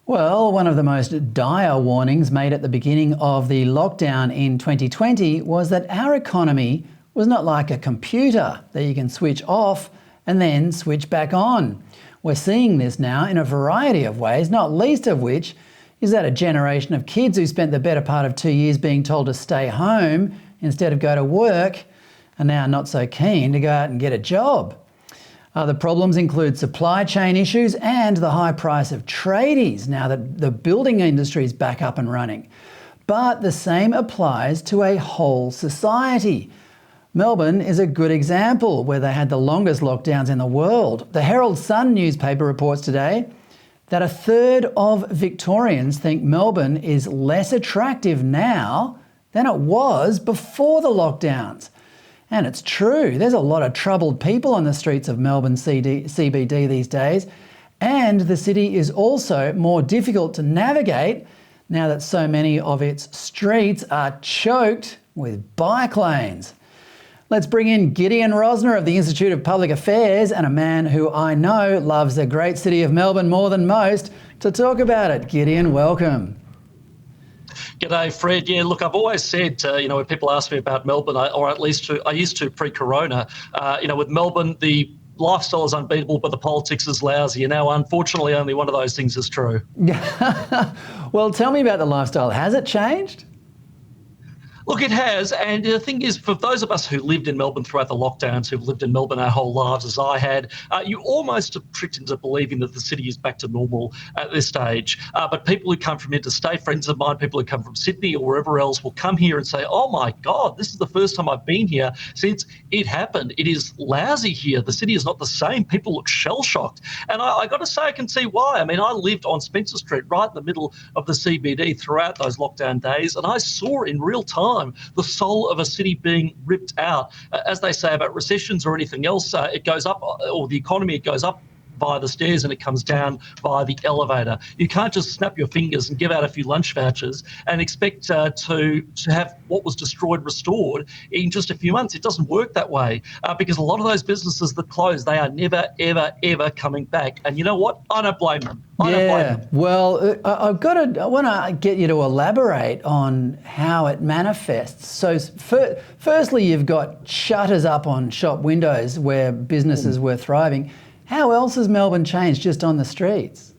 Well, one of the most dire warnings made at the beginning of the lockdown in 2020 was that our economy was not like a computer that you can switch off and then switch back on. We're seeing this now in a variety of ways, not least of which is that a generation of kids who spent the better part of 2 years being told to stay home instead of go to work are now not so keen to go out and get a job. Other problems include supply chain issues and the high price of tradies now that the building industry is back up and running. But the same applies to a whole society. Melbourne is a good example where they had the longest lockdowns in the world. The Herald Sun newspaper reports today that a third of Victorians think Melbourne is less attractive now than it was before the lockdowns. And it's true, there's a lot of troubled people on the streets of Melbourne CBD these days, and the city is also more difficult to navigate now that so many of its streets are choked with bike lanes. Let's bring in Gideon Rozner of the Institute of Public Affairs, and a man who I know loves the great city of Melbourne more than most, to talk about it. Gideon, welcome. G'day, Fred. Yeah, look, I've always said, when people ask me about Melbourne, I used to pre-corona, with Melbourne, the lifestyle is unbeatable, but the politics is lousy. And now, unfortunately, only one of those things is true. Well, tell me about the lifestyle. Has it changed? Look, it has, and the thing is, for those of us who lived in Melbourne throughout the lockdowns, who've lived in Melbourne our whole lives as I had, you almost are tricked into believing that the city is back to normal at this stage. But people who come from interstate, friends of mine, people who come from Sydney or wherever else, will come here and say, oh my God, this is the first time I've been here since it happened. It is lousy here. The city is not the same. People look shell-shocked. And I got to say, I can see why. I mean, I lived on Spencer Street, right in the middle of the CBD throughout those lockdown days, and I saw in real time the soul of a city being ripped out. As they say about recessions or anything else, it goes up, or the economy, it goes up via the stairs and it comes down via the elevator. You can't just snap your fingers and give out a few lunch vouchers and expect to have what was destroyed restored in just a few months. It doesn't work that way because a lot of those businesses that close, they are never, ever, ever coming back. And you know what? I don't blame them. Well, I want to get you to elaborate on how it manifests. So firstly, you've got shutters up on shop windows where businesses were thriving. How else has Melbourne changed just on the streets?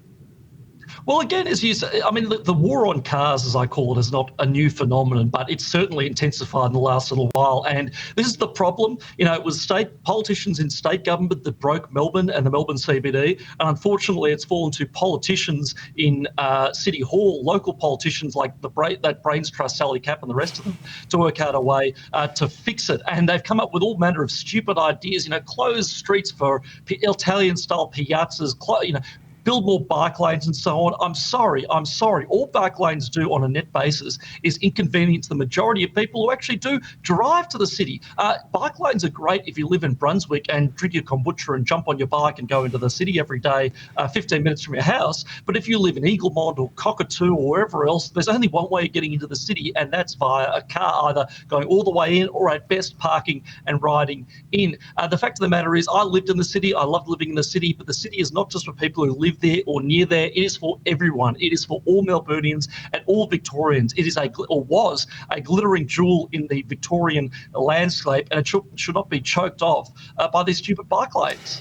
Well, again, as you say, I mean, the war on cars, as I call it, is not a new phenomenon, but it's certainly intensified in the last little while. And this is the problem. It was state politicians in state government that broke Melbourne and the Melbourne CBD. And unfortunately, it's fallen to politicians in City Hall, local politicians like that Brains Trust, Sally Capp and the rest of them, to work out a way to fix it. And they've come up with all manner of stupid ideas, close streets for Italian-style piazzas, build more bike lanes and so on. I'm sorry. All bike lanes do on a net basis is inconvenience the majority of people who actually do drive to the city. Bike lanes are great if you live in Brunswick and drink your kombucha and jump on your bike and go into the city every day, 15 minutes from your house. But if you live in Eaglemont or Cockatoo or wherever else, there's only one way of getting into the city, and that's via a car, either going all the way in or at best parking and riding in. The fact of the matter is, I lived in the city. I loved living in the city, but the city is not just for people who live there or near there. It is for everyone. It is for all Melburnians and all Victorians. It is was a glittering jewel in the Victorian landscape, and it should not be choked off by these stupid bike lanes.